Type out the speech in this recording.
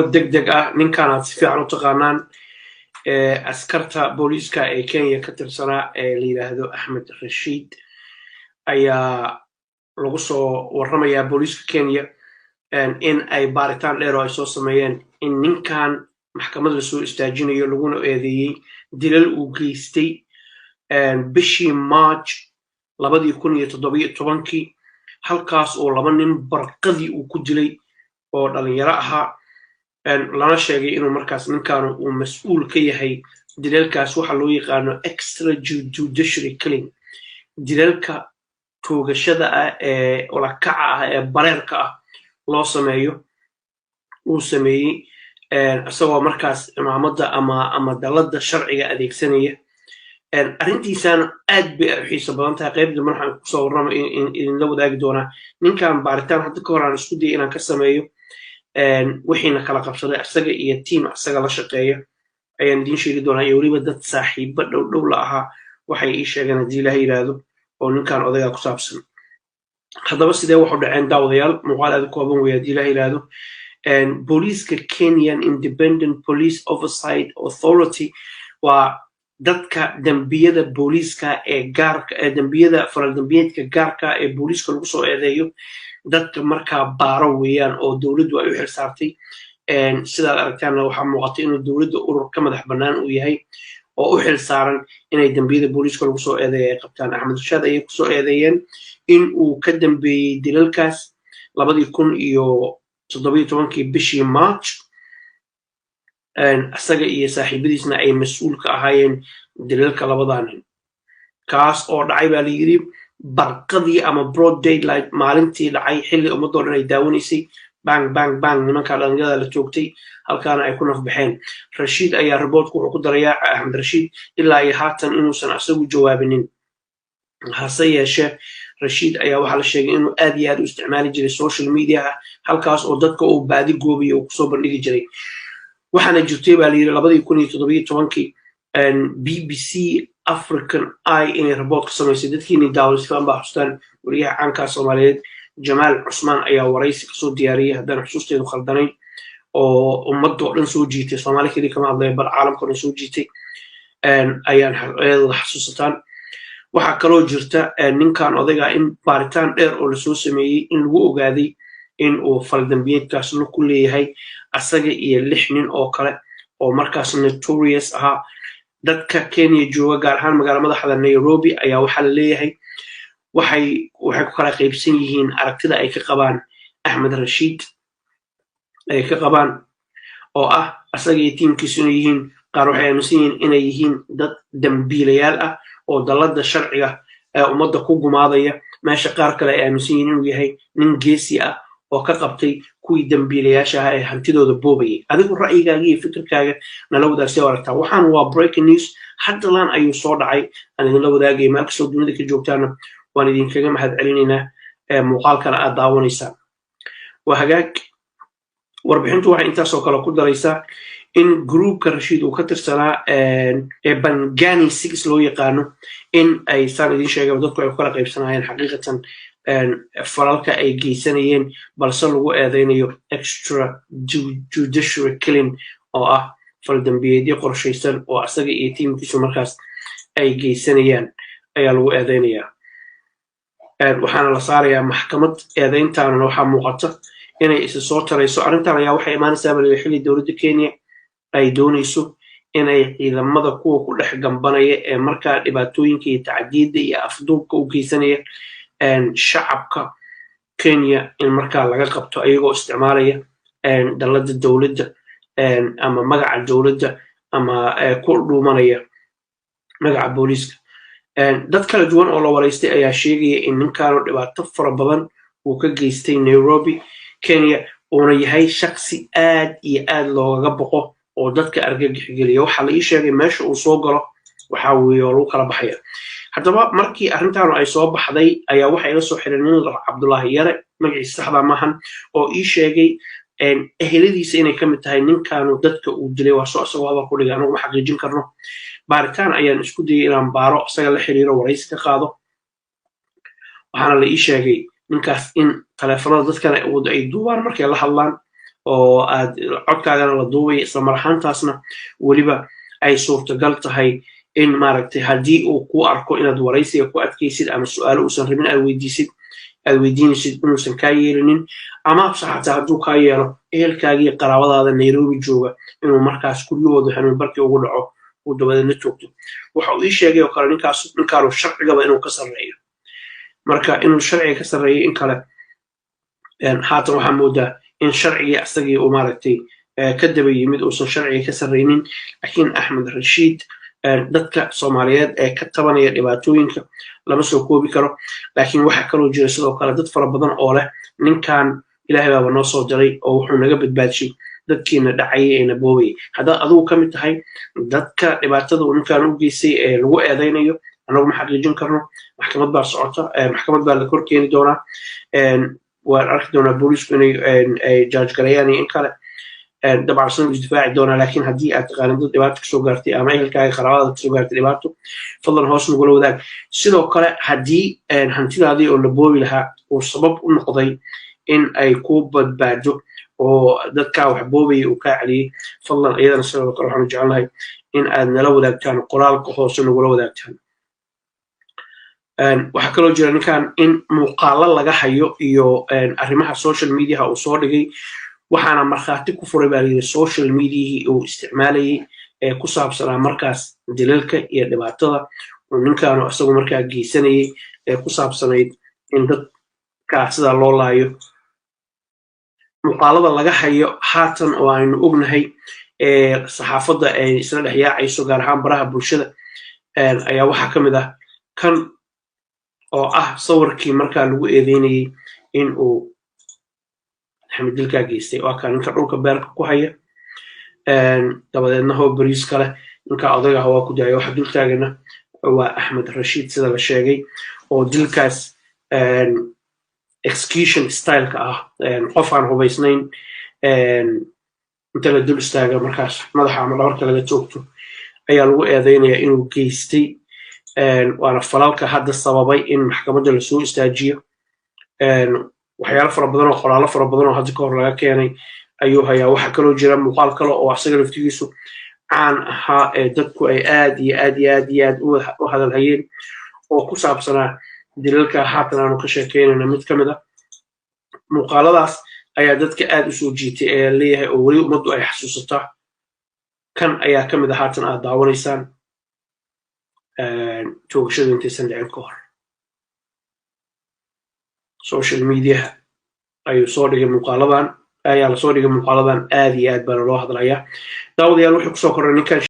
degdeg ah ninkan aad si fiican u taqaanaan askarta booliiska ee Kenya ka tirsanaa ee la yiraahdo Axmed Rashiid ayaa lagu soo warramayaa booliiska Kenya in ay baaritaan dheer oo ay soo sameeyeen in ninkan maxkamad la soo istaajinayo laguna eedeeyay dilal uu geystay bishii March 2017 halkaas oo laba nin barqadii uu ku dilay oo dhalinyaro ahaa lana sheegay inuu markaas ninkan uu mas'uul ka yahay dilalkaas waxa loo yaqaano extrajudicial killing dilalka toogashada ah ee ulakaca ah ee bareerka ah loo sameeyo uu sameeyay isagoo markaas imaamada ama dalada sharciga adeegsanaya arrintiisana aad bay u xiiso badan tahay qaybta waxaan ku soo warramay in la wadaagi doonaa ninkan baaritaan hadda ka hor aan isku dayay inaan ka sameeyo wixiina kala qabsaday asaga iyo team asaga la shaqeeya ayaan idiin sheegi doonaa iyo weliba dad saaxiibo dhow la ahaa waxay ii sheegeen haddii ilaha yidhaahdo oo ninkan odayga ku saabsan haddaba sidee waxu dhaceen daawadayaal muuqaal aad u kooban weeye haddii ilaha yidhaahdo booliiska Kenyan Independent Police Oversight Authority waa dadka dambiyada booliiska ee gaarka ee dambiyada faradambiyeedka gaarka ee booliiska lagu soo eedeeyo dadka markaa baaro weeyaan oo dawladdu ay u xilsaartay sidaad aragtaana waxaa muuqata inuu dawladda urur ka madax bannaan uu yahay oo u xilsaaran inay dambiyada booliiska lagu soo eedeeyo ay qabtaan Axmed Rashiid ayay kusoo eedeeyeen in uu ka dambeeyey dilalkaas 2017 bishii March asaga iyo saaxiibadiisna ay mas'uul ka ahaayeen dilalka labadan nin kaas oo dhacay baa la yiri barqadii ama broad daylight maalintii dhacay xilli ummadoo dhan ay daawanaysay bang nimanka dhalinyarada la joogtay halkaana ay ku nafbaxeen Rashiid ayaa reportku wuxuu ku darayaa Axmed Rashiid ilaa iyo haatan inuusan asagu jawaabinin hase yeeshee Rashiid ayaa waxaa la sheegay inuu aad iyo aad u isticmaali jiray social media halkaas oo dadka uu baadi goobiyo uu kusoo bandhigi jiray waxaana jirtay baa la yiri 2017 BBC African Eye inay report ka samaysay dadkiina daawadaan baa xustaan wariyaha caanka Soomaaliyeed Jamaal Cusmaan ayaa waraysi ka soo diyaariyay haddana xusuusteedu khaldanayn oo ummadoo dhan soo jiitay Soomaali kali kama hadlay bal caalamka dhan soo jiitay ayaan xaqiiqada xasuusataan waxa kaloo jirta ninkan odayga in baaritaan dheer oo la soo sameeyay in lagu ogaaday in uu faldambiyeedkaas ku leeyahay asaga iyo 6 nin oo kale oo markaas notorious ahaa dadka Kenya jooga gaar ahaan magaalada madaxda Nairobi ayaa waxa la leeyahay waxay ku kala qaybsan yihiin aragtida ay ka qabaan Axmed Rashiid ay ka qabaan oo asaga iyo teamkiisu inay yihiin qaar waxay aaminsan yihiin inay yihiin dad dambiilayaal ah oo dalada sharciga ee ummadda ku gumaadaya meesha qaar kale ay aaminsan yihiin inuu yahay nin geesi ah oo ka qabtay kuwii dambiilayaasha ah ee hantidooda boobayay adigu ra'yigaaga iyo fikirkaaga nala wadaagsi aragtaa waxaan waa breaking news haddalan ayuu soo dhacay aan idinla wadaagay meel kastoo dunida ka joogtaana waan idinkaga mahadcelinaynaa muuqaalkana aad daawanaysaan waa hagaag warbixintu waxay intaasoo kale ku daraysaa in groupka Rashiid uu ka tirsanaa ee Bangani 6 loo yaqaano in ay saan idin sheegay dadku ay kala qaybsanayeen xaqiiqatan falalka ay geysanayeen balse lagu eedeynayo extrajudicial killing oo faldambiyeedyo qorshaysan oo asaga iyo teamkiisu markaas ay geysanayaan ayaa lagu eedeynayaa waxaana la saarayaa maxkamad eedeyntaana waxaa muuqata inay isa soo tarayso arrintan ayaa waxay imaanaysaa xilli dawladda Kenya ay doonayso inay ciidamada kuwa ku dhex gambanaya ee markaa dhibaatooyinka iyo tacdiidda iyo afduubka u geysanaya shacabka Kenya in markaa laga qabto ayagoo isticmaalaya dalada dawladda ama magaca dawladda ama ku dhuumanaya magaca booliiska dad kala duwan oo la waraystay ayaa sheegaya in ninkan dhibaato fara badan uu ka geystay Nairobi Kenya uuna yahay shakhsi aad iyo aad looga boqo oo dadka argagax geliya waxa la ii sheegay meesha uu soo galo waxa weeye oo lagu kala baxaya haddaba markii arrintan ay soo baxday ayaa waxa ila soo xiriirnay Cabdullaahi Yare magaciisa saxda maahan oo ii sheegay eheladiisa inay ka mid tahay ninkan dadka uu dilay waa soo asagoo hadal ku dhigay anagu ma xaqiijin karno baaritaan ayaan isku dayay inaan baaro asaga la xiriiro waraysi ka qaado waxaana la ii sheegay ninkaas in taleefanada dadkana ay duubaan markay la hadlaan oo aad codkaagana la duubay isla mar ahaantaasna weliba ay suurtagal tahay in maaragtay haddii uu ku arko inaad waraysiga ku adkaysid ama su-aalo uusan rabin aad weydiinaysid inuusan kaa yeelinin ama xataa hadduu kaa yeelo ehelkaagii qaraabadaada nairobi jooga inuu markaas guryahooda xanuun barkii ugu dhaco uu dabadeedna joogto waxa uu ii sheegay oo kale ninkaanu sharcigaba inuu ka sarreeyo marka inuu sharciga ka sarreeyo in kale haatan waxaa moodaa in sharcigii asagii uu maaragtay ka daba yimid uusan sharciga ka sarreynin laakiin axmed rashiid dadka soomaaliyeed ee ka tabanaya dhibaatooyinka lama soo koobi karo laakiin waxaa kaloo jira sidoo kale dad fara badan oo leh ninkan ilaahay baaba noo soo diray oo wuxuu naga badbaadshay dadkiina dhacayay ee na boobayay haddaad adigu ka mid tahay dadka dhibaatada uu ninkan u geystay ee lagu eedaynayo annagu ma xaqiijin karno maxkamad baa socota maxkamad baa la kor keeni doonaa waan arki doonaa boolisku inay jaaj galayaan iyo in kale dabcan sanu isdifaaci doonaa laakiin haddii aad taqaanid dad dhibaato kasoo gaartay ama ehelkaaga qaraabada kasoo gaartay dhibaato fadlan hoos nagula wadaag sidoo kale haddii hantidaadii oo la boobi lahaa uu sabab u noqday in ay ku badbaado oo dadkaa wax boobaya uu kaa celiyey fadlan iyadana sidoo kale waxaanu jecelnahay in aad nala wadaagtaan qoraalka hoose nagula wadaagtaan waxaa kaloo jira ninkan in muuqaalo laga hayo iyo arrimaha social mediaha uu soo dhigay waxaana markhaati ku furay baa layidhi social mediahii uu isticmaalayay ee ku saabsanaa markaas dilalka iyo dhibaatada uu ninkaanu isagu markaa geysanayay ee ku saabsanayd in dadkaa sidaa loo laayo muuqaalada laga hayo haatan oo aynu ognahay saxaafadda ay isla dhex yaacayso gaar ahaan baraha bulshada ayaa waxaa ka mid ah kan oo ah sawirkii markaa lagu eedeynayay in uu axmed dilkaa geystay waa kaa ninka dhulka beerka ku haya dabadeedna hoo bariis kale ninka odayga ah waa ku daaya waxa dultaagana waa axmed rashiid sida la sheegay oo dilkaas execution styleka ah qof aan hubaysnayn inta la dul istaaga markaas madaxa ama dhabarka laga joogto ayaa lagu eedeynaya inuu geystay waana falalka hadda sababay in maxkamadda lasoo istaajiyo waxyaalo fara badan oo qoraalo fara badan oo hadda ka hor laga keenay ayuu hayaa waxaa kaloo jira muuqaal kale oo asaga laftigiisu caan ahaa ee dadku ay aad iyo aad iyo aad iyo aad u hadalhayeen oo ku saabsanaa dilalka haatan aanu ka sheekeynayna mid ka mid ah muuqaaladaas ayaa dadka aad u soo jiitay ee leeyahay oo weli ummaddu ay xasuusataa kan ayaa ka mid ah haatan aad daawanaysaan toogashadu intaysan dhicin ka hor social mediaha ayuu soo dhigay muuqaaladan ayaa lasoo dhigay muuqaaladan aad iyo aad baana loo hadlayaa daawadayaal wuxuu kusoo korray ninkan